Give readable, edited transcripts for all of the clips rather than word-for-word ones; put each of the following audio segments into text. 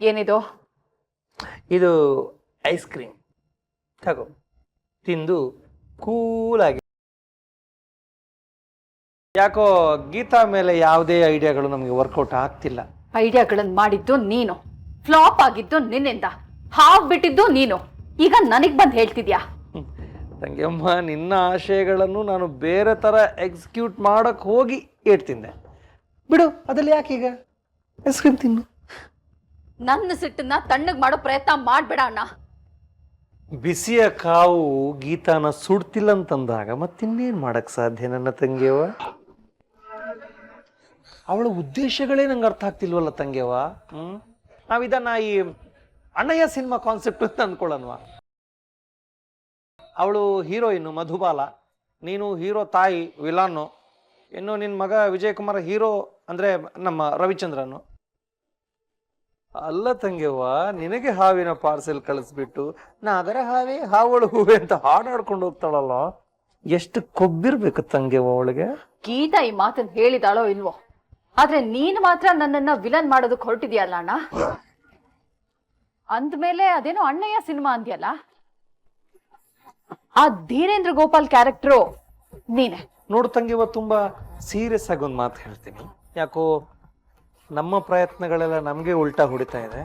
ಏನಿದು? ಇದು ice cream ತಗೋ, ತಿಂದು ಕೂಲಾಗಿ. ಯಾಕೋ ಗೀತಾ ಮೇಲೆ ಯಾವುದೇ ಐಡಿಯಾಗಳು ನಮಗೆ ವರ್ಕೌಟ್ ಆಗ್ತಿಲ್ಲ. ಐಡಿಯಾಗಳನ್ನು ಮಾಡಿದ್ದು ನೀನು, ಫ್ಲಾಪ್ ಆಗಿದ್ದು ನಿನ್ನಿಂದ, ಹಾವ್ ಬಿಟ್ಟಿದ್ದು ನೀನು. ಈಗ ನನಗ್ ಬಂದು ಹೇಳ್ತಿದ್ಯಾ? ತಂಗಿಯಮ್ಮ, ನಿನ್ನ ಆಶಯಗಳನ್ನು ನಾನು ಬೇರೆ ಥರ ಎಕ್ಸಿಕ್ಯೂಟ್ ಮಾಡಕ್ಕೆ ಹೋಗಿ ಏಡ್ತಿದ್ದೆ. ಬಿಡು, ಅದಲ್ಲಿ ಯಾಕೀಗ ಐಸ್ ಕ್ರೀಮ್ ತಿನ್ನು. ನನ್ನ ಸಿಟ್ಟನ್ನ ತಣ್ಣಗ್ ಮಾಡೋ ಪ್ರಯತ್ನ ಮಾಡ್ಬೇಡ ಅಣ್ಣ. ಬಿಸಿಯ ಕಾವು ಗೀತಾನ ಸುಡ್ತಿಲ್ಲ ಅಂತಂದಾಗ ಮತ್ತಿನ್ನೇನು ಮಾಡಕ್ ಸಾಧ್ಯ ನನ್ನ ತಂಗಿಯವ? ಅವಳ ಉದ್ದೇಶಗಳೇ ನಂಗೆ ಅರ್ಥ ಆಗ್ತಿಲ್ವಲ್ಲ ತಂಗಿಯವ. ನಾವಿದನ್ನ ಈ ಅಣ್ಣಯ್ಯ ಸಿನಿಮಾ ಕಾನ್ಸೆಪ್ಟ್ ಅಂತ ಅಂದ್ಕೊಳ್ಳೋಣವಾ? ಅವಳು ಹೀರೋಯಿನ್ನು ಮಧುಬಾಲ, ನೀನು ಹೀರೋ ತಾಯಿ ವಿಲಾನ್ನು, ಇನ್ನು ನಿನ್ನ ಮಗ ವಿಜಯ್ ಕುಮಾರ್ ಹೀರೋ ಅಂದರೆ ನಮ್ಮ ರವಿಚಂದ್ರನು. ಅಲ್ಲ ತಂಗಿಯವ್ವ, ನಿನಗೆ ಹಾವಿನ ಪಾರ್ಸೆಲ್ ಕಳಿಸ್ಬಿಟ್ಟು ನಾಗರ ಹಾವೇ ಹಾವಳು ಹೂವೆ ಅಂತ ಹಾಡಾಡ್ಕೊಂಡು ಹೋಗ್ತಾಳಲ್ಲ, ಎಷ್ಟು ಕೊಬ್ಬಿರ್ಬೇಕು ತಂಗಿಯವ್ವ ಅವಳಿಗೆ. ಗೀತಾ ಈ ಮಾತನ್ನ ಹೇಳಿದಾಳೋ ಇಲ್ವೋ, ಆದ್ರೆ ನೀನ್ ಮಾತ್ರ ನನ್ನನ್ನ ವಿಲನ್ ಮಾಡೋದಕ್ಕೆ ಹೊರಟಿದ್ಯಲ್ಲ ಅಣ್ಣ. ಅಂದ್ಮೇಲೆ ಅದೇನೋ ಅಣ್ಣಯ್ಯ ಸಿನಿಮಾ ಅಂದ್ಯಲ್ಲ, ಆ ಧೀರೇಂದ್ರ ಗೋಪಾಲ್ ಕ್ಯಾರೆಕ್ಟರು ನೀನೆ. ನೋಡು ತಂಗಿಯವ್ವ, ತುಂಬಾ ಸೀರಿಯಸ್ ಆಗಿ ಒಂದು ಮಾತು ಹೇಳ್ತೀನಿ. ಯಾಕೋ ನಮ್ಮ ಪ್ರಯತ್ನಗಳೆಲ್ಲ ನಮಗೆ ಉಲ್ಟಾ ಹೊಡಿತಾ ಇದೆ.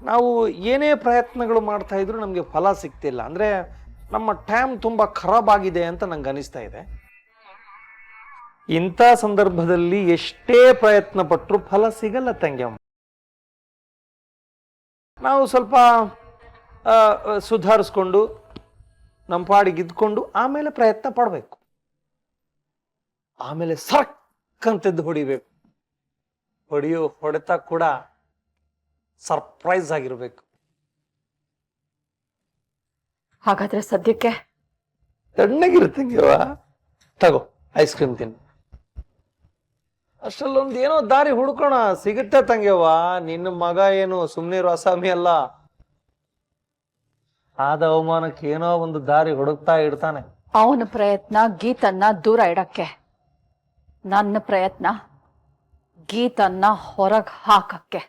ನಾವು ಏನೇ ಪ್ರಯತ್ನಗಳು ಮಾಡ್ತಾ ಇದ್ರು ನಮಗೆ ಫಲ ಸಿಗ್ತಿಲ್ಲ. ಅಂದ್ರೆ ನಮ್ಮ ಟೈಮ್ ತುಂಬಾ ಖರಾಬ್ ಆಗಿದೆ ಅಂತ ನಂಗೆ ಅನಿಸ್ತಾ ಇದೆ. ಇಂಥ ಸಂದರ್ಭದಲ್ಲಿ ಎಷ್ಟೇ ಪ್ರಯತ್ನ ಪಟ್ಟರು ಫಲ ಸಿಗಲ್ಲ ತಂಗಿಯಮ್ಮ. ನಾವು ಸ್ವಲ್ಪ ಸುಧಾರಿಸ್ಕೊಂಡು ನಮ್ಮ ಪಾಡಿಗೆ ಇದ್ಕೊಂಡು ಆಮೇಲೆ ಪ್ರಯತ್ನ ಪಡಬೇಕು. ಆಮೇಲೆ ಸರ್ಕಂತದ್ದು ಹೊಡಿಬೇಕು. ಹೊಡೆಯೋ ಹೊಡೆತ ಕೂಡ ಸರ್ಪ್ರೈಸ್ ಆಗಿರ್ಬೇಕು. ಹಾಗಾದ್ರೆ ಸದ್ಯಕ್ಕೆ ತಣ್ಣಗಿರುತ್ತಂಗಿವ, ತಗೋ ಐಸ್ ಕ್ರೀಮ್ ತಿನ್ನು. ಅಷ್ಟಲ್ಲೊಂದು ಏನೋ ದಾರಿ ಹುಡ್ಕೋಣ, ಸಿಗುತ್ತೆ ತಂಗ್ಯವ್ವ. ನಿನ್ನ ಮಗ ಏನು ಸುಮ್ಮನೆ ಅಸಾಮಿ ಅಲ್ಲ, ಆದ ಅವಮಾನಕ್ಕೆ ಏನೋ ಒಂದು ದಾರಿ ಹುಡುಕ್ತಾ ಇಡ್ತಾನೆ. ಅವನ ಪ್ರಯತ್ನ ಗೀತನ್ನ ದೂರ ಇಡಕ್ಕೆ, ನನ್ನ ಪ್ರಯತ್ನ ಗೀತನ್ನ ಹೊರಗೆ ಹಾಕಕ್ಕೆ.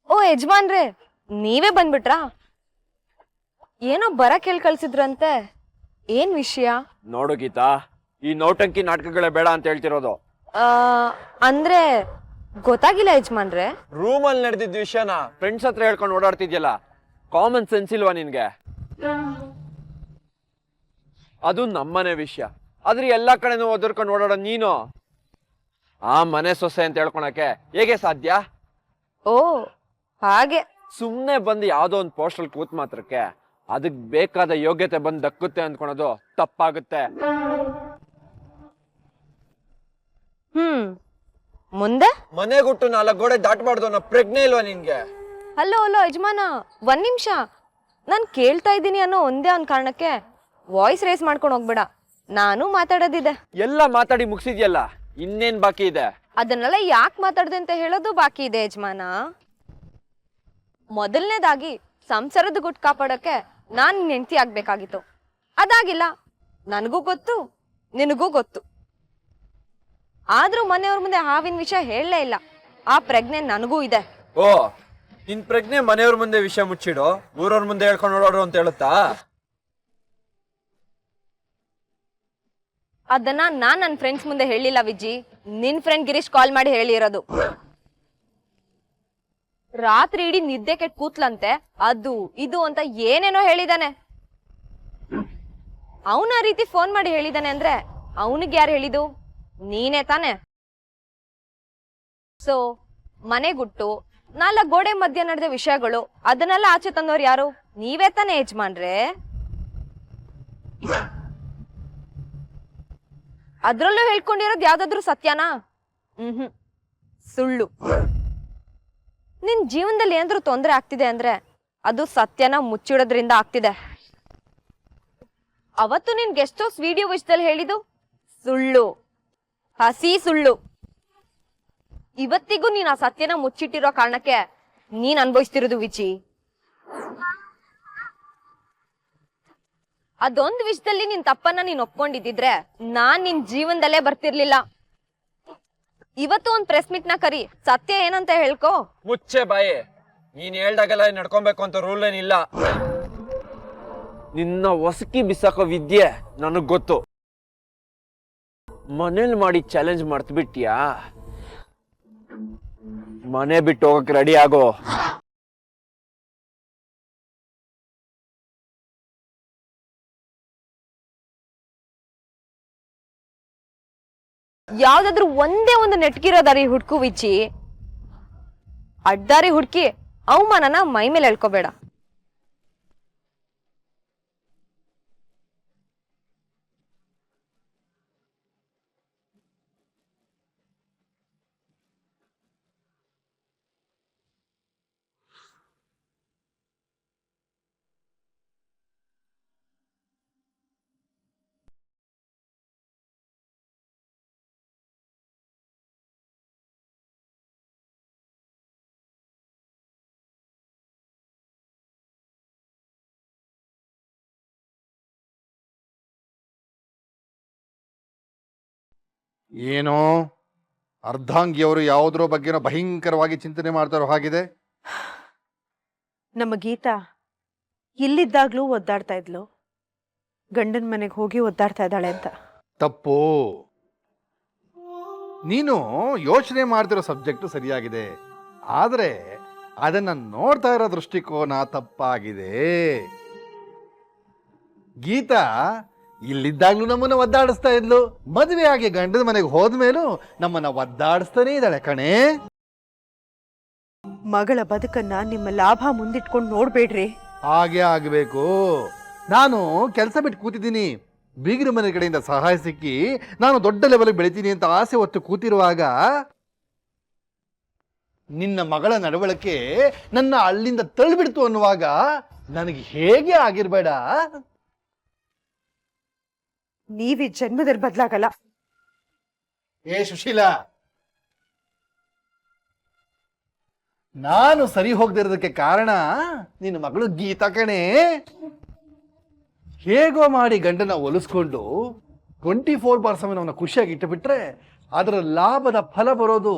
ಓ ಯಜಮಾನ್ರೆ, ನೀವೇ ಬಂದ್ಬಿಟ್ರಾ? ಏನೋ ಬರಕ್ ಹೇಳ್ ಕಳ್ಸಿದ್ರಂತೆ, ಏನ್ ವಿಷಯ? ನೋಡು ಗೀತಾ, ಈ ನೌಟಂಕಿ ನಾಟಕಗಳೇ ಬೇಡ ಅಂತ ಹೇಳ್ತಿರೋದು. ಅಂದ್ರೆ ಗೊತ್ತಾಗಿಲ್ಲ ಯಜಮಾನ್ರೆ. ರೂಮಲ್ಲಿ ನಡೆದಿದ್ದ ವಿಷಯನ ಫ್ರೆಂಡ್ಸ್ ಹತ್ರ ಹೇಳ್ಕೊಂಡು ಓಡಾಡ್ತಿದ್ಯಲ್ಲ, ಕಾಮನ್ ಸೆನ್ಸ್ ಇಲ್ವಾ ನಿನ್ಗೆ? ಅದು ನಮ್ಮನೆ ವಿಷಯ, ಆದ್ರೆ ಎಲ್ಲಾ ಕಡೆನೂ ಒದರ್ಕೊಂಡು ಓಡಾಡೋ ನೀನು ಆ ಮನೆ ಸೊಸೆ ಅಂತ ಹೇಳ್ಕೊಳಕ್ಕೆ ಹೇಗೆ ಸಾಧ್ಯ? ಓ ಹಾಗೆ. ಸುಮ್ನೆ ಬಂದು ಯಾವ್ದೋ ಒಂದು ಪೋಸ್ಟಲ್ ಕೂತ್ ಮಾತ್ರಕ್ಕೆ ಅದಕ್ ಬೇಕಾದ ಯೋಗ್ಯತೆ ಬಂದು ದಕ್ಕುತ್ತೆ ಅಂದ್ಕೊಳೋದು ತಪ್ಪಾಗುತ್ತೆ. ಮುಂದೆ ಮನೆಗುಟ್ಟು 4 ಗೋಡೆ ದಾಟಬಾರ್ದು ಅನ್ನೋ ಪ್ರಜ್ಞೆ ಇಲ್ವಾ ನಿನ್ಗೆ? ಹಲೋ ಹಲೋ ಯಜಮಾನ, 1 ನಿಮಿಷ. ನಾನ್ ಕೇಳ್ತಾ ಇದ್ದೀನಿ ಅನ್ನೋ ಒಂದೇ ಒಂದ್ ಕಾರಣಕ್ಕೆ ವಾಯ್ಸ್ ರೇಸ್ ಮಾಡ್ಕೊಂಡು ಹೋಗ್ಬೇಡ. ನಾನು ಮಾತಾಡೋದಿದೆ. ಎಲ್ಲ ಮಾತಾಡಿ ಮುಗಿಸಿದ್ಯಲ್ಲ, ಇನ್ನೇನ್ ಬಾಕಿ ಇದೆ? ಅದನ್ನೆಲ್ಲ ಯಾಕೆ ಮಾತಾಡ್ದೆ ಅಂತ ಹೇಳೋದು ಬಾಕಿ ಇದೆ ಯಜಮಾನ. ಮೊದಲನೇದಾಗಿ ಸಂಸಾರದ ಗುಟ್ಟು ಕಾಪಾಡಕ್ಕೆ ನಾನ್ ಹೆಂಡತಿ ಆಗ್ಬೇಕಾಗಿತ್ತು. ಅದಾಗಿಲ್ಲ. ನನಗೂ ಗೊತ್ತು, ನಿನಗೂ ಗೊತ್ತು. ಆದ್ರೂ ಮನೆಯವ್ರ ಮುಂದೆ ಹಾವಿನ ವಿಷಯ ಹೇಳಲೇ ಇಲ್ಲ. ಆ ಪ್ರಜ್ಞೆ ನನಗೂ ಇದೆ. ಓ, ನಿನ್ ಪ್ರಜ್ಞೆ ಮನೆಯವ್ರ ಮುಂದೆ ವಿಷಯ ಮುಚ್ಚಿಡು, ಊರವ್ರ ಮುಂದೆ ಹೇಳ್ಕೊಂಡು ನೋಡೋರು ಅಂತ ಹೇಳುತ್ತಾ? ಅದನ್ನ ನಾನ್ ನನ್ನ ಫ್ರೆಂಡ್ಸ್ ಮುಂದೆ ಹೇಳಿಲ್ಲ ವಿಜಿ, ನಿನ್ ಫ್ರೆಂಡ್ ಗಿರೀಶ್ ಕಾಲ್ ಮಾಡಿ ಹೇಳಿರೋದು. ರಾತ್ರಿ ಇಡೀ ನಿದ್ದೆ ಕೆಟ್ಟ ಕೂತ್ಲಂತೆ, ಅದು ಇದು ಅಂತ ಏನೇನೋ ಹೇಳಿದಾನೆ. ಅವನ ರೀತಿ ಫೋನ್ ಮಾಡಿ ಹೇಳಿದಾನೆ ಅಂದ್ರೆ ಅವನಿಗೆ ಯಾರು ಹೇಳಿದು? ನೀನೇ ತಾನೆ. ಸೊ ಮನೆಗುಟ್ಟು 4 ಗೋಡೆ ಮಧ್ಯ ನಡೆದ ವಿಷಯಗಳು ಅದನ್ನೆಲ್ಲ ಆಚೆ ತಂದವ್ರು ಯಾರು? ನೀವೇ ತಾನೆ ಯಜಮಾನ್ರೆ. ಅದ್ರಲ್ಲೂ ಹೇಳ್ಕೊಂಡಿರೋದು ಯಾವ್ದಾದ್ರು ಸತ್ಯನಾ? ಸುಳ್ಳು. ನಿನ್ ಜೀವನದಲ್ಲಿ ಏನಾದ್ರೂ ತೊಂದರೆ ಆಗ್ತಿದೆ ಅಂದ್ರೆ ಅದು ಸತ್ಯನ ಮುಚ್ಚಿಡೋದ್ರಿಂದ ಆಗ್ತಿದೆ. ಅವತ್ತು ನಿನ್ ಗೆಸ್ಟ್ ಹೌಸ್ ವಿಡಿಯೋ ವಿಷಯದಲ್ಲಿ ಹೇಳಿದ್ದು ಸುಳ್ಳು. ಹಸಿ ಸುಳ್ಳು. ಇವತ್ತಿಗೂ ನೀನ್ ಆ ಸತ್ಯನ ಮುಚ್ಚಿಟ್ಟಿರೋ ಕಾರಣಕ್ಕೆ ನೀನ್ ಅನ್ಭವಿಸ್ತಿರೋದು ವಿಜಿ. ಅದೊಂದು ವಿಷಯದಲ್ಲಿ ನಿನ್ ತಪ್ಪನ್ನ ನೀನ್ ಒಪ್ಕೊಂಡಿದ್ದಿದ್ರೆ ನಾನ್ ನಿನ್ ಜೀವನದಲ್ಲೇ ಬರ್ತಿರ್ಲಿಲ್ಲ. ಇವತ್ತು ಒಂದ್ ಪ್ರೆಸ್ ಮೀಟ್ ನ ಕರಿ, ಸತ್ಯ ಏನಂತ ಹೇಳ್ಕೊ. ಮುಚ್ಚೆ ಬಾಯಿ. ನೀನ್ ಹೇಳ್ದಾಗೆಲ್ಲ ನಡ್ಕೊಬೇಕು ಅಂತ ರೂಲ್ ಏನಿಲ್ಲ. ನಿನ್ನ ಹೊಸಕಿ ಬಿಸಾಕೋ ವಿದ್ಯೆ ನನಗ್ ಗೊತ್ತು. ಮನೇಲಿ ಮಾಡಿ ಚಾಲೆಂಜ್ ಮರ್ತ್ ಬಿಟ್ಟಿಯಾ? ಮನೆ ಬಿಟ್ಟು ಹೋಗಕ್ ರೆಡಿ ಆಗೋ. ಯಾವ್ದಾದ್ರು ಒಂದೇ ಒಂದು ನೆಟ್ಗಿರೋ ದಾರಿ ಹುಡ್ಕು ವಿಚಿ. ಅಡ್ಡಾರಿ ಹುಡ್ಕಿ ಅವಮಾನನ ಮೈ ಮೇಲೆ ಎಳ್ಕೋಬೇಡ. ಏನೋ ಅರ್ಧಾಂಗಿಯವರು ಯಾವುದರ ಬಗ್ಗೆನೋ ಭಯಂಕರವಾಗಿ ಚಿಂತನೆ ಮಾಡ್ತಾರೋ ಹಾಗಿದೆ. ನಮ್ಮ ಗೀತಾ ಇಲ್ಲಿದ್ದಾಗ್ಲೂ ಒದ್ದಾಡ್ತಾ ಇದ್ಲು, ಗಂಡನ ಮನೆಗೆ ಹೋಗಿ ಒದ್ದಾಡ್ತಾ ಇದ್ದಾಳೆ ಅಂತ. ತಪ್ಪು. ನೀನು ಯೋಚನೆ ಮಾಡ್ತಿರೋ ಸಬ್ಜೆಕ್ಟು ಸರಿಯಾಗಿದೆ, ಆದರೆ ಅದನ್ನ ನೋಡ್ತಾ ಇರೋ ದೃಷ್ಟಿಕೋನ ತಪ್ಪಾಗಿದೆ. ಗೀತಾ ಇಲ್ಲಿದ್ದಾಗ್ಲೂ ನಮ್ಮನ್ನ ಒದ್ದಾಡಿಸ್ತಾ ಇದ್ಲು, ಮದುವೆ ಆಗಿ ಗಂಡನ ಮನೆಗೆ ಹೋದ್ಮೇಲೂ ನಮ್ಮನ್ನ ಒದ್ದಾಡಿಸ್ತಾನೇ ಇದ್ದಾಳೆ ಕಣೆ. ಮಗಳ ಬದುಕನ್ನ ನಿಮ್ಮ ಲಾಭ ಮುಂದಿಟ್ಕೊಂಡು ನೋಡ್ಬೇಡ್ರಿ. ಹಾಗೆ ಆಗಬೇಕು. ನಾನು ಕೆಲಸ ಬಿಟ್ಟು ಕೂತಿದ್ದೀನಿ, ಬೀಗರ ಮನೆ ಕಡೆಯಿಂದ ಸಹಾಯ ಸಿಕ್ಕಿ ನಾನು ದೊಡ್ಡ ಲೆವೆಲ್ಗೆ ಬೆಳಿತೀನಿ ಅಂತ ಆಸೆ ಹೊತ್ತು ಕೂತಿರುವಾಗ ನಿನ್ನ ಮಗಳ ನಡವಳಿಕೆ ನನ್ನ ಅಲ್ಲಿಂದ ತಳ್ಳಿಬಿಡ್ತು ಅನ್ನುವಾಗ ನನಗೆ ಹೇಗೆ ಆಗಿರ್ಬೇಡ? ನೀವಿ ಜನ್ಮದಲ್ಲಿ ಬದಲಾಗಲ್ಲ. ಏ ಸುಶೀಲಾ, ನಾನು ಸರಿ ಹೋಗದಿರೋದಕ್ಕೆ ಕಾರಣ ನಿನ್ನ ಮಗಳು ಗೀತಾ ಕಣೆ. ಹೇಗೋ ಮಾಡಿ ಗಂಡನ ಒಲಿಸ್ಕೊಂಡು 24/7 ಅವನ ಖುಷಿಯಾಗಿ ಇಟ್ಟುಬಿಟ್ರೆ ಅದರ ಲಾಭದ ಫಲ ಬರೋದು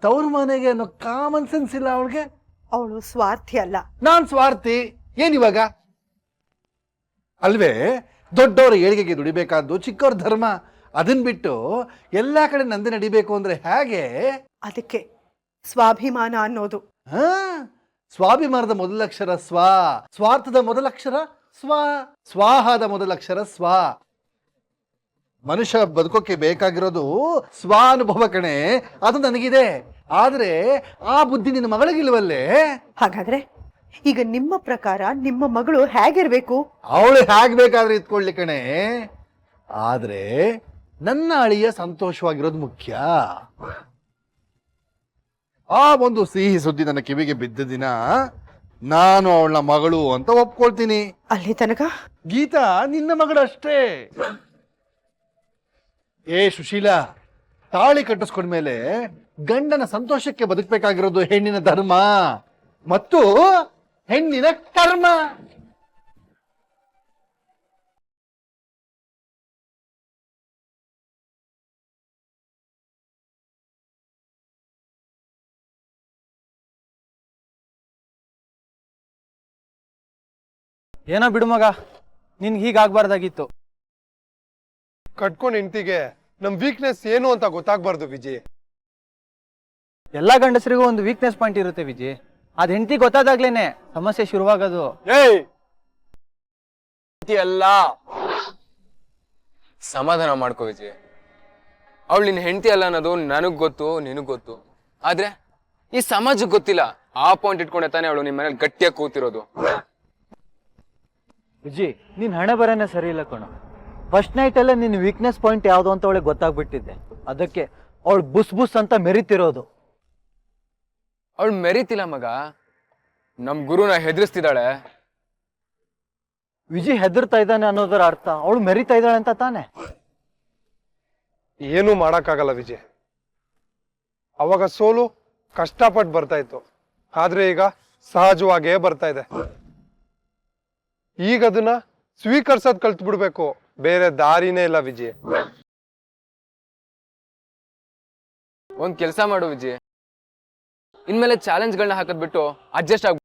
ತವ್ರ ಮನೆಗೆ ಅನ್ನೋ ಕಾಮನ್ ಸೆನ್ಸ್ ಇಲ್ಲ ಅವಳಿಗೆ. ಅವಳು ಸ್ವಾರ್ಥಿ ಅಲ್ಲ. ನಾನ್ ಸ್ವಾರ್ಥಿ ಏನಿವಾಗ? ಅಲ್ವೇ, ದೊಡ್ಡವರ ಏಳಿಗೆಗೆ ದುಡಿಬೇಕಾದ್ದು ಚಿಕ್ಕವ್ರ ಧರ್ಮ. ಅದನ್ ಬಿಟ್ಟು ಎಲ್ಲಾ ಕಡೆ ನಂದೆ ನಡಿಬೇಕು ಅಂದ್ರೆ ಹೇಗೆ? ಅದಕ್ಕೆ ಸ್ವಾಭಿಮಾನ ಅನ್ನೋದು. ಸ್ವಾಭಿಮಾನದ ಮೊದಲಕ್ಷರ ಸ್ವ, ಸ್ವಾರ್ಥದ ಮೊದಲಕ್ಷರ ಸ್ವ, ಸ್ವಾಹದ ಮೊದಲಕ್ಷರ ಸ್ವ. ಮನುಷ್ಯ ಬದುಕೋಕೆ ಬೇಕಾಗಿರೋದು ಸ್ವಾನುಭವ ಕಣೆ, ಅದು ನನಗಿದೆ. ಆದ್ರೆ ಆ ಬುದ್ಧಿ ನಿನ್ನ ಮಗಳಿಗಿಲ್ವಲ್ಲೇ? ಹಾಗಾದ್ರೆ ಈಗ ನಿಮ್ಮ ಪ್ರಕಾರ ನಿಮ್ಮ ಮಗಳು ಹೇಗಿರ್ಬೇಕು? ಅವಳು ಹೇಗ್ ಬೇಕಾದ್ರೆ ಇತ್ಕೊಳ್ಳಿ ಕಣೆ, ಆದ್ರೆ ನನ್ನ ಅಳಿಯ ಸಂತೋಷವಾಗಿರೋದು ಮುಖ್ಯ. ಆ ಒಂದು ಸಿಹಿ ಸುದ್ದಿ ನನ್ನ ಕಿವಿಗೆ ಬಿದ್ದ ದಿನ ನಾನು ಅವಳ ಮಗಳು ಅಂತ ಒಪ್ಕೊಳ್ತೀನಿ. ಅಲ್ಲಿ ತನಕ ಗೀತಾ ನಿನ್ನ ಮಗಳಷ್ಟೇ. ಏ ಸುಶೀಲಾ, ತಾಳಿ ಕಟ್ಟಿಸ್ಕೊಂಡ್ಮೇಲೆ ಗಂಡನ ಸಂತೋಷಕ್ಕೆ ಬದುಕಬೇಕಾಗಿರೋದು ಹೆಣ್ಣಿನ ಧರ್ಮ ಮತ್ತು ಹೆಣ್ಣಿನ ಕರ್ಮ. ಏನೋ ಬಿಡು ಮಗ, ನಿನ್ಗೆ ಹೀಗಾಗ್ಬಾರ್ದಾಗಿತ್ತು. ಕಟ್ಕೊಂಡ್ ಹೆಂಡತಿಗೆ ನಮ್ ವೀಕ್ನೆಸ್ ಏನು ಅಂತ ಗೊತ್ತಾಗ್ಬಾರ್ದು ವಿಜಯ್. ಎಲ್ಲ ಗಂಡಸರಿಗೂ ಒಂದು ವೀಕ್ನೆಸ್ ಪಾಯಿಂಟ್ ಇರುತ್ತೆ ವಿಜಿ. ಅದ್ ಹೆಂಡತಿ ಗೊತ್ತಾದಾಗ್ಲೇನೆ ಸಮಸ್ಯೆ ಶುರುವಾಗೋದು. ಏಯ್, ಎಲ್ಲ ಸಮಾಧಾನ ಮಾಡ್ಕೋ ವಿಜಯ್. ಅವಳು ನಿನ್ನ ಹೆಂಡತಿ ಅಲ್ಲ ಅನ್ನೋದು ನನಗ್ ಗೊತ್ತು, ನಿನಗ್ ಗೊತ್ತು. ಆದ್ರೆ ಈ ಸಮಾಜಕ್ಕೆ ಗೊತ್ತಿಲ್ಲ. ಆ ಪಾಯಿಂಟ್ ಇಟ್ಕೊಂಡೆ ತಾನೇ ಅವಳು ನಿಮ್ಮ ಮನೇಲಿ ಗಟ್ಟಿಯಾಗಿ ಕೂತಿರೋದು. ವಿಜಿ, ನಿನ್ ಹಣೆ ಬರನೇ ಸರಿ ಇಲ್ಲ ಕಣೋ. ಫಸ್ಟ್ ನೈಟ್ ಅಲ್ಲೇ ನಿನ್ ವೀಕ್ನೆಸ್ ಪಾಯಿಂಟ್ ಯಾವ್ದು ಅಂತ ಅವಳಿಗೆ ಗೊತ್ತಾಗ್ಬಿಟ್ಟಿದ್ದೆ. ಅದಕ್ಕೆ ಅವಳು ಬುಸ್ ಬುಸ್ ಅಂತ ಮೆರಿತಿರೋದು. ಅವಳು ಮೆರಿತಿಲ್ಲ ಮಗ, ನಮ್ ಗುರುನ ಹೆದರ್ಸ್ತಿದ್ದಾಳೆ. ವಿಜಿ ಹೆದರ್ತಾ ಇದ್ದಾನೆ ಅನ್ನೋದರ ಅರ್ಥ ಅವಳು ಮೆರಿತಾ ಇದ್ದಾಳೆ ಅಂತ ತಾನೆ. ಏನೂ ಮಾಡೋಕ್ಕಾಗಲ್ಲ ವಿಜಯ್. ಅವಾಗ ಸೋಲು ಕಷ್ಟಪಟ್ಟು ಬರ್ತಾ ಇತ್ತು, ಆದ್ರೆ ಈಗ ಸಹಜವಾಗೇ ಬರ್ತಾ ಇದೆ. ಈಗ ಅದನ್ನ ಸ್ವೀಕರಿಸೋದ್ ಕಲ್ತು ಬಿಡ್ಬೇಕು, ಬೇರೆ ದಾರಿನೇ ಇಲ್ಲ ವಿಜಯ್. ಒಂದ್ ಕೆಲಸ ಮಾಡು ವಿಜಯ್, ಇನ್ಮೇಲೆ ಚಾಲೆಂಜ್ಗಳನ್ನ ಹಾಕದ್ ಬಿಟ್ಟು ಅಡ್ಜಸ್ಟ್ ಆಗ.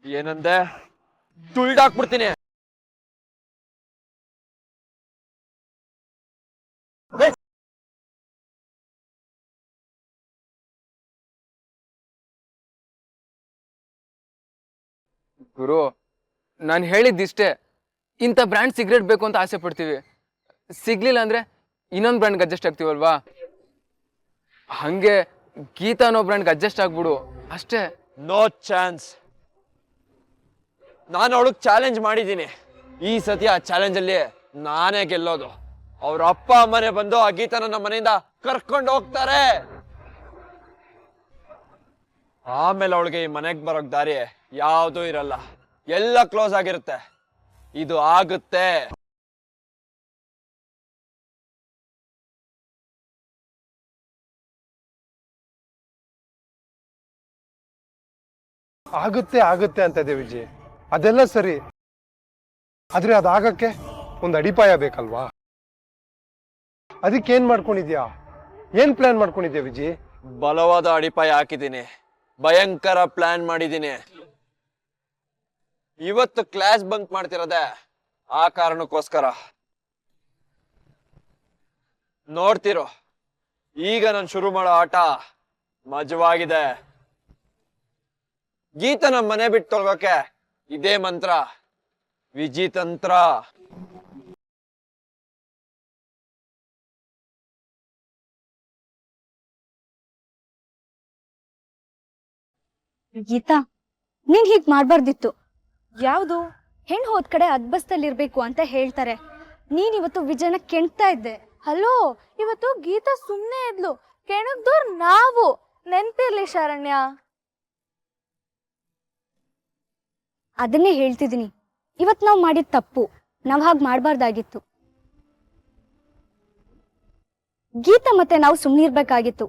ಏನಂದೆ? ತುಳ್ದಾಕ್ಬಿಡ್ತೀನಿ. ಗುರು, ನಾನು ಹೇಳಿದ್ದಿಷ್ಟೇ, ಇಂಥ ಬ್ರ್ಯಾಂಡ್ ಸಿಗರೇಟ್ ಬೇಕು ಅಂತ ಆಸೆ ಪಡ್ತೀವಿ. ಸಿಗ್ಲಿಲ್ಲ ಅಂದ್ರೆ ಇನ್ನೊಂದು ಬ್ರ್ಯಾಂಡ್ಗೆ ಅಡ್ಜಸ್ಟ್ ಆಗ್ತೀವಲ್ವಾ? ಹಂಗೆ ಗೀತಾ ಅನ್ನೋ ಬ್ರ್ಯಾಂಡ್ಗೆ ಅಡ್ಜಸ್ಟ್ ಆಗ್ಬಿಡು ಅಷ್ಟೇ. No chance. ನಾನು ಅವಳಿಗೆ ಚಾಲೆಂಜ್ ಮಾಡಿದ್ದೀನಿ. ಈ ಸತಿ ಆ ಚಾಲೆಂಜ್ ಅಲ್ಲಿ ನಾನೇ ಗೆಲ್ಲೋದು. ಅವ್ರ ಅಪ್ಪ ಅಮ್ಮನೆ ಬಂದು ಆ ಗೀತನ ನಮ್ಮ ಮನೆಯಿಂದ ಕರ್ಕೊಂಡು ಹೋಗ್ತಾರೆ. ಆಮೇಲೆ ಅವಳಿಗೆ ಈ ಮನೆಗೆ ಬರೋಕ್ ದಾರಿ ಯಾವುದೂ ಇರಲ್ಲ, ಎಲ್ಲ ಕ್ಲೋಸ್ ಆಗಿರುತ್ತೆ. ಇದು ಆಗುತ್ತೆ. ಆಗುತ್ತೆ ಆಗುತ್ತೆ ಅಂತ ಇದೆ ವಿಜಯ್, ಅದೆಲ್ಲ ಸರಿ. ಆದ್ರೆ ಅದಾಗಕ್ಕೆ ಒಂದು ಅಡಿಪಾಯ ಬೇಕಲ್ವಾ? ಅದಕ್ಕೇನ್ ಮಾಡ್ಕೊಂಡಿದ್ಯಾ? ಏನ್ ಪ್ಲಾನ್ ಮಾಡ್ಕೊಂಡಿದ್ಯಾ ವಿಜಯ್? ಬಲವಾದ ಅಡಿಪಾಯ ಹಾಕಿದ್ದೀನಿ, ಭಯಂಕರ ಪ್ಲಾನ್ ಮಾಡಿದ್ದೀನಿ. ಇವತ್ತು ಕ್ಲಾಸ್ ಬಂಕ್ ಮಾಡ್ತಿರೋದೆ ಆ ಕಾರಣಕ್ಕೋಸ್ಕರ. ನೋಡ್ತಿರೋ, ಈಗ ನಾನು ಶುರು ಮಾಡೋ ಆಟ ಮಜವಾಗಿದೆ. ಗೀತನ ಮನೆ ಬಿಟ್ಟು ತೊಳ್ಗೋಕೆ ಇದೇ ಮಂತ್ರ, ವಿಜಿತಂತ್ರ. ಗೀತಾ, ನೀನ್ ಹೀಗ್ ಮಾಡ್ಬಾರ್ದಿತ್ತು. ಯಾವುದು? ಹೆಣ್ ಹೋದ್ ಕಡೆ ಅದ್ಬಸ್ತಲ್ಲಿರ್ಬೇಕು ಅಂತ ಹೇಳ್ತಾರೆ. ನೀನ್ ಇವತ್ತು ವಿಜಯನ ಕೆಣ್ತಾ ಇದ್ದೆ. ಹಲೋ, ಇವತ್ತು ಗೀತಾ ಸುಮ್ನೆ ಇದ್ಲು, ಕೆಣಗ್ದೋರ್ ನಾವು. ನೆನ್ಪಿರ್ಲಿ ಶರಣ್ಯ. ಅದನ್ನೇ ಹೇಳ್ತಿದೀನಿ, ಇವತ್ ನಾವ್ ಮಾಡಿದ ತಪ್ಪು. ನಾವ್ ಹಾಗ್ ಮಾಡ್ಬಾರ್ದಾಗಿತ್ತು. ಗೀತಾ ಮತ್ತೆ ನಾವು ಸುಮ್ನಿರ್ಬೇಕಾಗಿತ್ತು.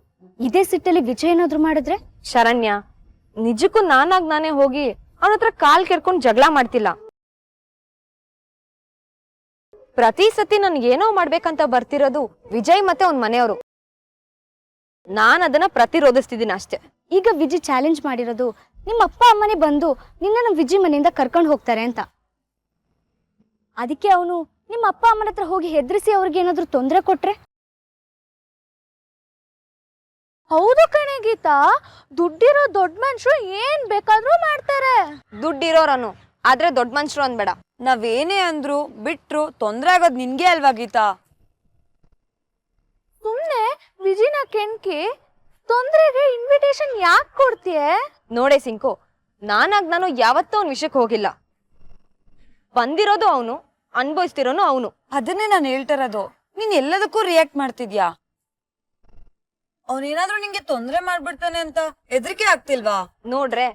ಇದೇ ಸಿಟ್ಟಲ್ಲಿ ವಿಜಯ್ ಏನಾದ್ರು ಮಾಡಿದ್ರೆ? ಶರಣ್ಯ, ನಿಜಕ್ಕೂ ನಾನೇ ಹೋಗಿ ಅವನ ಹತ್ರ ಕಾಲ್ ಕೆರ್ಕೊಂಡ್ ಜಗಳ ಮಾಡ್ತಿಲ್ಲ. ಪ್ರತಿ ಸತಿ ನನ್ಗೇನೋ ಮಾಡ್ಬೇಕಂತ ಬರ್ತಿರೋದು ವಿಜಯ್ ಮತ್ತೆ ಅವ್ನ ಮನೆಯವರು. ನಾನ್ ಅದನ್ನ ಪ್ರತಿರೋಧಿಸ್ತಿದ್ದೀನಿ ಅಷ್ಟೇ. ಈಗ ವಿಜಯ್ ಚಾಲೆಂಜ್ ಮಾಡಿರೋದು ನಿಮ್ಮ ಅಪ್ಪ ಅಮ್ಮನೇ ಬಂದು ನಿನ್ನ ವಿಜಯ್ ಮನೆಯಿಂದ ಕರ್ಕೊಂಡು ಹೋಗ್ತಾರೆ ಅಂತ. ಅದಕ್ಕೆ ಅವನು ನಿಮ್ಮ ಅಪ್ಪ ಅಮ್ಮನ ಹತ್ರ ಹೋಗಿ ಹೆದರಿಸಿ ಅವ್ರಿಗೆ ಏನಾದ್ರು ತೊಂದರೆ ಕೊಟ್ರೆ? ಹೌದು ಕಣೆ ಗೀತಾ, ದುಡ್ಡಿರೋ ದೊಡ್ಡ ಮನುಷ್ಯರು ಏನ್ ಬೇಕಾದ್ರೂ ಮಾಡ್ತಾರೆ. ದುಡ್ಡಿರೋರನು, ಆದ್ರೆ ದೊಡ್ಡ ಮನುಷ್ಯರು ಅನ್ಬೇಡ. ನಾವೇನೇ ಅಂದ್ರು ಬಿಟ್ರು ತೊಂದ್ರೆ ಆಗೋದ್ ನಿನ್ಗೆ ಅಲ್ವಾ ಗೀತಾ? ಸುಮ್ನೆ ವಿಜಿನ ಕೆಣ್ಕಿ ತೊಂದ್ರೆಗೆ ಇನ್ವಿಟೇಷನ್ ಯಾಕೆ ಕೊಡ್ತೀಯ? ನೋಡೆ ಸಿಂಕು, ನಾನು ಯಾವತ್ತೂ ಅವ್ನ ವಿಷಯಕ್ಕೆ ಹೋಗಿಲ್ಲ. ಬಂದಿರೋದು ಅವನು, ಅನ್ಭವಿಸ್ತಿರೋನು ಅವನು. ಅದನ್ನೇ ನಾನು ಹೇಳ್ತಿರೋದು. ನೀನ್ ಎಲ್ಲದಕ್ಕೂ ರಿಯಾಕ್ಟ್ ಮಾಡ್ತಿದ್ಯಾ? ಅವನೇನಾದ್ರೂ ನಿಂಗೆ ತೊಂದ್ರೆ ಮಾಡ್ಬಿಡ್ತಾನೆ ಅಂತ ಹೆದರಿಕೆ ಆಗ್ತಿಲ್ವಾ? ನೋಡ್ರೆ,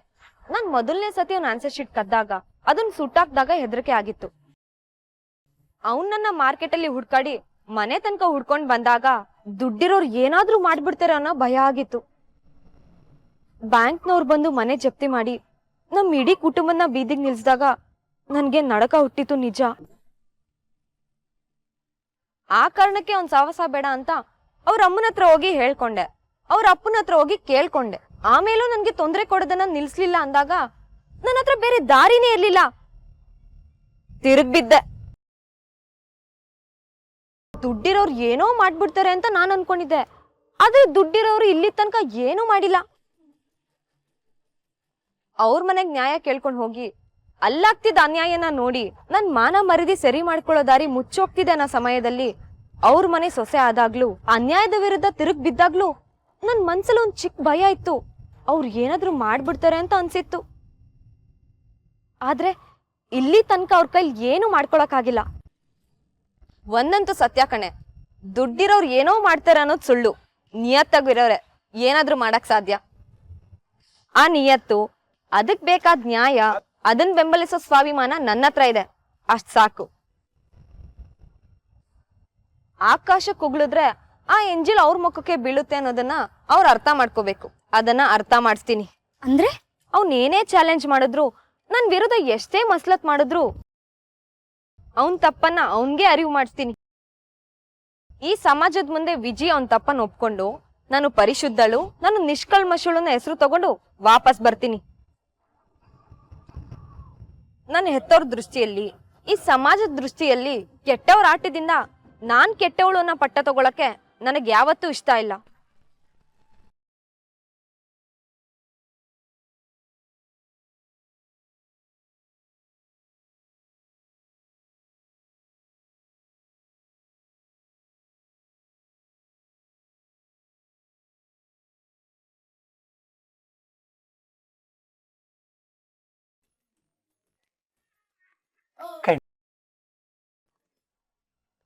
ನಾನ್ ಮೊದಲನೇ ಸತಿ ಅವ್ನ ಆನ್ಸರ್ ಶೀಟ್ ಕದ್ದಾಗ, ಅದನ್ನ ಸುಟ್ಟಾಕ್ದಾಗ ಹೆದರಿಕೆ ಆಗಿತ್ತು. ಅವನನ್ನ ಮಾರ್ಕೆಟ್ ಅಲ್ಲಿ ಹುಡ್ಕಾಡಿ ಮನೆ ತನಕ ಹುಡ್ಕೊಂಡ್ ಬಂದಾಗ ದುಡ್ಡಿರೋರು ಏನಾದ್ರೂ ಮಾಡ್ಬಿಡ್ತಾರೆ ಅನ್ನೋ ಭಯ ಆಗಿತ್ತು. ಬ್ಯಾಂಕ್ನವ್ರು ಬಂದು ಮನೆ ಜಪ್ತಿ ಮಾಡಿ ನಮ್ ಇಡೀ ಕುಟುಂಬನ ಬೀದಿಗೆ ನಿಲ್ಸಿದಾಗ ನನ್ಗೆ ನಡಕ ಹುಟ್ಟಿತು ನಿಜ. ಆ ಕಾರಣಕ್ಕೆ ಅವ್ನ್ ಸಾವಸ ಬೇಡ ಅಂತ ಅವ್ರ ಅಮ್ಮನ ಹತ್ರ ಹೋಗಿ ಹೇಳ್ಕೊಂಡೆ, ಅವ್ರ ಅಪ್ಪನ ಹತ್ರ ಹೋಗಿ ಕೇಳ್ಕೊಂಡೆ. ಆಮೇಲೂ ನನ್ಗೆ ತೊಂದರೆ ಕೊಡೋದನ್ನ ನಿಲ್ಸ್ಲಿಲ್ಲ ಅಂದಾಗ ನನ್ನ ಹತ್ರ ಬೇರೆ ದಾರಿನೇ ಇರ್ಲಿಲ್ಲ, ತಿರುಗ್ ಬಿದ್ದೆ. ದುಡ್ಡಿರೋರು ಏನೋ ಮಾಡ್ಬಿಡ್ತಾರೆ ಅಂತ ನಾನ್ ಅನ್ಕೊಂಡಿದ್ದೆ, ಆದ್ರೆ ದುಡ್ಡಿರೋರು ಇಲ್ಲಿ ತನಕ ಏನೂ ಮಾಡಿಲ್ಲ. ಅವ್ರ ಮನೆಗ್ ನ್ಯಾಯ ಕೇಳ್ಕೊಂಡ್ ಹೋಗಿ ಅಲ್ಲಾಗ್ತಿದ್ದ ಅನ್ಯಾಯನ ನೋಡಿ ನನ್ ಮಾನ ಮರಿದಿ ಸರಿ ಮಾಡ್ಕೊಳ್ಳೋ ದಾರಿ ಮುಚ್ಚೋಗ್ತಿದೆ ಅನ್ನೋ ಸಮಯದಲ್ಲಿ ಅವ್ರ ಮನೆ ಸೊಸೆ ಆದಾಗ್ಲೂ, ಅನ್ಯಾಯದ ವಿರುದ್ಧ ತಿರುಗ್ ಬಿದ್ದಾಗ್ಲೂ ನನ್ ಮನ್ಸಲ್ಲಿ ಒಂದ್ ಚಿಕ್ಕ ಭಯ ಇತ್ತು, ಅವ್ರು ಏನಾದ್ರು ಮಾಡ್ಬಿಡ್ತಾರೆ ಅಂತ ಅನ್ಸಿತ್ತು. ಆದ್ರೆ ಇಲ್ಲಿ ತನಕ ಅವ್ರ ಕೈಲಿ ಏನು ಮಾಡ್ಕೊಳಕ್ಕಾಗಿಲ್ಲ. ಒಂದಂತೂ ಸತ್ಯ ಕಣೆ, ದುಡ್ಡಿರೋರು ಏನೋ ಮಾಡ್ತಾರೆ ಅನ್ನೋದು ಸುಳ್ಳು. ನಿಯತ್ತಾಗಿರೋರೆ ಏನಾದ್ರೂ ಮಾಡಕ್ ಸಾಧ್ಯ. ಆ ನಿಯತ್ತು, ಅದಕ್ ಬೇಕಾದ ನ್ಯಾಯ, ಅದನ್ನ ಬೆಂಬಲಿಸೋ ಸ್ವಾಭಿಮಾನ ನನ್ನ ಹತ್ರ ಇದೆ. ಅಷ್ಟ್ ಸಾಕು. ಆಕಾಶ ಕುಗ್ಳಿದ್ರೆ ಆ ಎಂಜಿಲ್ ಅವ್ರ ಮುಖಕ್ಕೆ ಬೀಳುತ್ತೆ ಅನ್ನೋದನ್ನ ಅವ್ರು ಅರ್ಥ ಮಾಡ್ಕೋಬೇಕು. ಅದನ್ನ ಅರ್ಥ ಮಾಡಿಸ್ತೀನಿ. ಅಂದ್ರೆ ಏನೇ ಚಾಲೆಂಜ್ ಮಾಡಿದ್ರು, ನನ್ ವಿರುದ್ಧ ಎಷ್ಟೇ ಮಸ್ಲತ್ ಮಾಡಿದ್ರು, ಅವನ್ ತಪ್ಪನ್ನ ಅವನ್ಗೆ ಅರಿವು ಮಾಡಿಸ್ತೀನಿ. ಈ ಸಮಾಜದ ಮುಂದೆ ವಿಜಿ ಅವನ್ ತಪ್ಪನ್ನ ಒಪ್ಕೊಂಡು ನಾನು ಪರಿಶುದ್ಧಳು, ನಾನು ನಿಷ್ಕಲ್ಮಶಳು ಹೆಸರು ತಗೊಂಡು ವಾಪಸ್ ಬರ್ತೀನಿ. ನನ್ನ ಹೆತ್ತವ್ರ ದೃಷ್ಟಿಯಲ್ಲಿ, ಈ ಸಮಾಜದ ದೃಷ್ಟಿಯಲ್ಲಿ ಕೆಟ್ಟವ್ರ ಆಟದಿಂದ ನಾನ್ ಕೆಟ್ಟವಳು ಅನ್ನೋ ಪಟ್ಟ ತಗೊಳಕ್ಕೆ ನನಗೆ ಯಾವತ್ತೂ ಇಷ್ಟ ಇಲ್ಲ.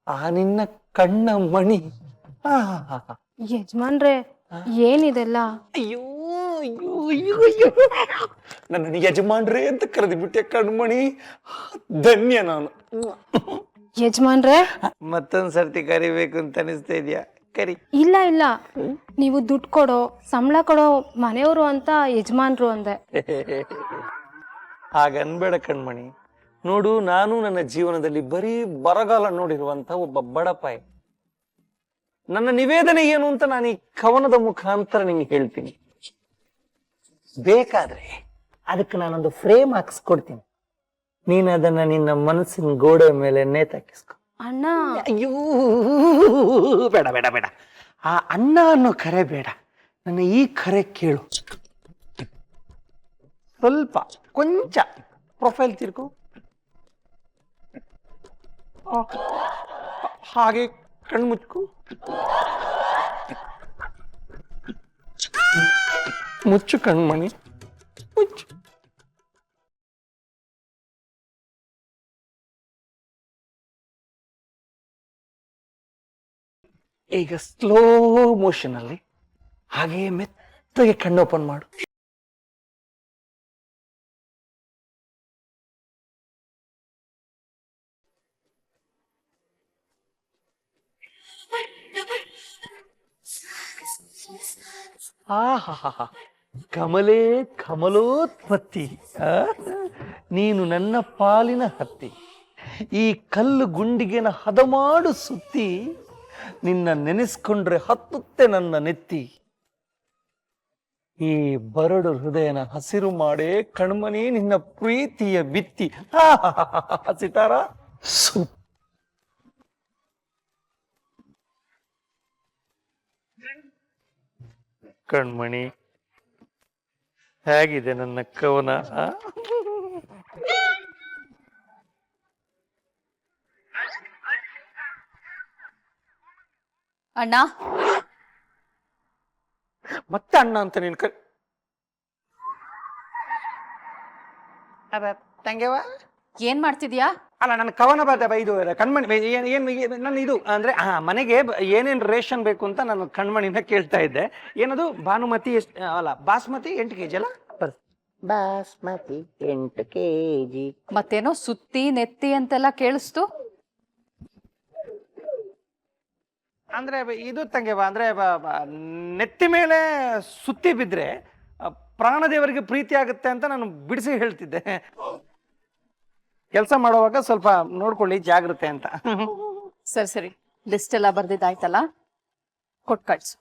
ಆ ನಿನ್ನ ಕಣ್ಣ ಮಣಿ. ಯಜಮಾನ್ರೆ ಏನಿದೆಲ್ಲ? ಅಯ್ಯೋ ಅಯ್ಯೋ ಅಯ್ಯೋ ಅಯ್ಯೋ, ನನ್ನ ಯಜಮಾನ್ರೇ ಅಂತ ಕರೆದು ಬಿಟ್ಟೆ ಕಣ್ಮಣಿ. ಧನ್ಯ ನಾನು. ಯಜಮಾನ್ರೆ ಮತ್ತೊಂದ್ ಸರ್ತಿ ಕರಿಬೇಕು ಅಂತ ಅನಿಸ್ತಾ ಇದೆಯಾ? ಕರಿ. ಇಲ್ಲ ಇಲ್ಲ, ನೀವು ದುಡ್ಡು ಕೊಡೋ, ಸಂಬಳ ಕೊಡೋ ಮನೆಯವರು ಅಂತ ಯಜಮಾನ್ರು ಅಂದೆ. ಹಾಗನ್ಬೇಡ ಕಣ್ಮಣಿ. ನೋಡು, ನಾನು ನನ್ನ ಜೀವನದಲ್ಲಿ ಬರೀ ಬರಗಾಲ ನೋಡಿರುವಂತ ಒಬ್ಬ ಬಡಪಾಯಿ. ನನ್ನ ನಿವೇದನೆ ಏನು ಅಂತ ನಾನು ಈ ಕವನದ ಮುಖಾಂತರ ನಿಂಗೆ ಹೇಳ್ತೀನಿ. ಬೇಕಾದ್ರೆ ಅದಕ್ಕೆ ನಾನೊಂದು ಫ್ರೇಮ್ ಹಾಕಿಸ್ಕೊಡ್ತೀನಿ. ನೀನ್ ಅದನ್ನ ನಿನ್ನ ಮನಸ್ಸಿನ ಗೋಡೆ ಮೇಲೆ ನೇತಾಕಿಸ್ಕೊ. ಅಣ್ಣ ಅಯ್ಯೋ ಬೇಡ ಬೇಡ ಬೇಡ, ಆ ಅಣ್ಣ ಅನ್ನೋ ಕರೆ ಬೇಡ. ನನ್ನ ಈ ಕರೆ ಕೇಳು. ಸ್ವಲ್ಪ ಕೊಂಚ ಪ್ರೊಫೈಲ್ ತಿರ್ಕು. ಹಾಗೆ ಕಣ್ಮುಚ್ಕು. ಮುಚ್ಚು ಕಣ್ಮಣಿ, ಮುಚ್ಚು. ಈಗ ಸ್ಲೋ ಮೋಷನ್ ಅಲ್ಲಿ ಹಾಗೆ ಮೆತ್ತಗೆ ಕಣ್ಣು ಓಪನ್ ಮಾಡು. ಆಹಾ, ಕಮಲೇ ಕಮಲೋತ್ಪತ್ತಿ. ನೀನು ನನ್ನ ಪಾಲಿನ ಹತ್ತಿ, ಈ ಕಲ್ಲು ಗುಂಡಿಗೆನ ಹದಮಾಡು ಸುತ್ತಿ, ನಿನ್ನ ನೆನೆಸ್ಕೊಂಡ್ರೆ ಹತ್ತುತ್ತೆ ನನ್ನ ನೆತ್ತಿ. ಈ ಬರಡು ಹೃದಯನ ಹಸಿರು ಮಾಡೇ ಕಣ್ಮನಿ ನಿನ್ನ ಪ್ರೀತಿಯ ಬಿತ್ತಿ. ಸಿತಾರ ಸೂಪ್. ಕಣ್ಮಣಿ, ಹೇಗಿದೆ ನನ್ನ ಕವನ? ಅಣ್ಣ, ಮತ್ತೆ ಅಣ್ಣ ಅಂತ ನೀನ್ ತಂಗೆವ ಏನ್ ಮಾಡ್ತಿದ್ಯಾ? ಅಲ್ಲ, ನನ್ನ ಕವನ ಬರ್ತವೆ. ಇದು ಕಣ್ಮಣಿ ಏನು ನನ್ನ ಇದು ಅಂದ್ರೆ ಮನೆಗೆ ಏನೇನು ರೇಷನ್ ಬೇಕು ಅಂತ ನಾನು ಕಣ್ಮಣಿನ ಕೇಳ್ತಾ ಇದ್ದೆ. ಏನದು ಭಾನುಮತಿ ಅಲ್ಲ ಬಾಸ್ಮತಿ 8 kg ಅಲ್ಲ? ಬಾಸ್ಮತಿ 8 kg. ಮತ್ತೇನೋ ಸುತ್ತಿ ನೆತ್ತಿ ಅಂತೆಲ್ಲ ಕೇಳಿಸ್ತು. ಅಂದ್ರೆ ಇದು ತಂಗೆವ, ಅಂದ್ರೆ ನೆತ್ತಿ ಮೇಲೆ ಸುತ್ತಿ ಬಿದ್ರೆ ಪ್ರಾಣದೇವರಿಗೆ ಪ್ರೀತಿ ಆಗುತ್ತೆ ಅಂತ ನಾನು ಬಿಡಿಸಿ ಹೇಳ್ತಿದ್ದೆ. ಕೆಲಸ ಮಾಡುವಾಗ ಸ್ವಲ್ಪ ನೋಡ್ಕೊಳ್ಳಿ, ಜಾಗ್ರತೆ ಅಂತ. ಸರಿ ಸರಿ, ಲಿಸ್ಟ್ ಎಲ್ಲ ಬರ್ದಿದ್ದಾಯ್ತಲ್ಲ, ಕೊಟ್ ಕಳ್ಸು.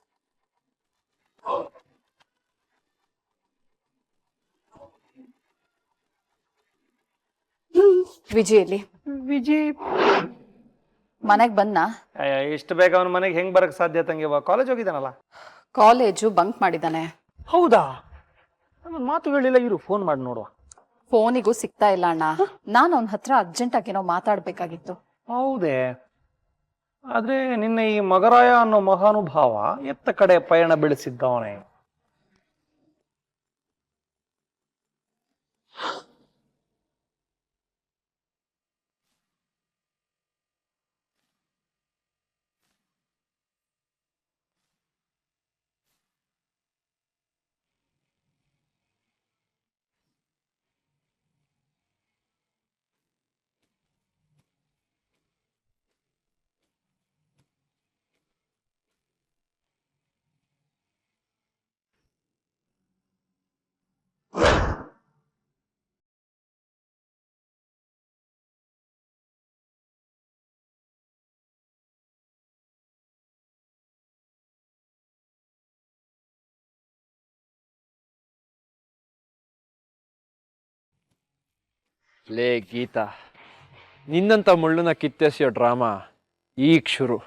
ವಿಜಯಲ್ಲಿ ವಿಜಿ ಮನೆಗ್ ಬಂದ? ಇಷ್ಟು ಬೇಗ ಅವನ ಮನೆಗೆ ಹೆಂಗ್ ಬರಕ್ ಸಾಧ್ಯ ತಂಗೆವ? ಕಾಲೇಜ್ ಹೋಗಿದ್ದಾನಲ್ಲ. ಕಾಲೇಜು ಬಂಕ್ ಮಾಡಿದಾನೆ. ಹೌದಾ? ನನ್ನ ಮಾತುಗಳಿಲ್ಲ, ಇರು ಫೋನ್ ಮಾಡಿ ನೋಡುವ. ಫೋನಿಗೂ ಸಿಗ್ತಾ ಇಲ್ಲ ಅಣ್ಣ. ನಾನು ಅವನ ಹತ್ರ ಅರ್ಜೆಂಟಾಗಿ ಏನೋ ಮಾತಾಡ್ಬೇಕಾಗಿತ್ತು. ಹೌದೇ? ಆದ್ರೆ ನಿನ್ನ ಈ ಮಗರಾಯ ಅನ್ನೋ ಮಹಾನುಭಾವ ಎತ್ತ ಕಡೆ ಪಯಣ ಬೆಳೆಸಿದ್ದವನೇ. ಲೇ ಗೀತಾ, ನಿನ್ನಂತ ಮುಳ್ಳನ್ನ ಕಿತ್ತೆಸೆಯೋ ಡ್ರಾಮಾ ಈಗ ಶುರು.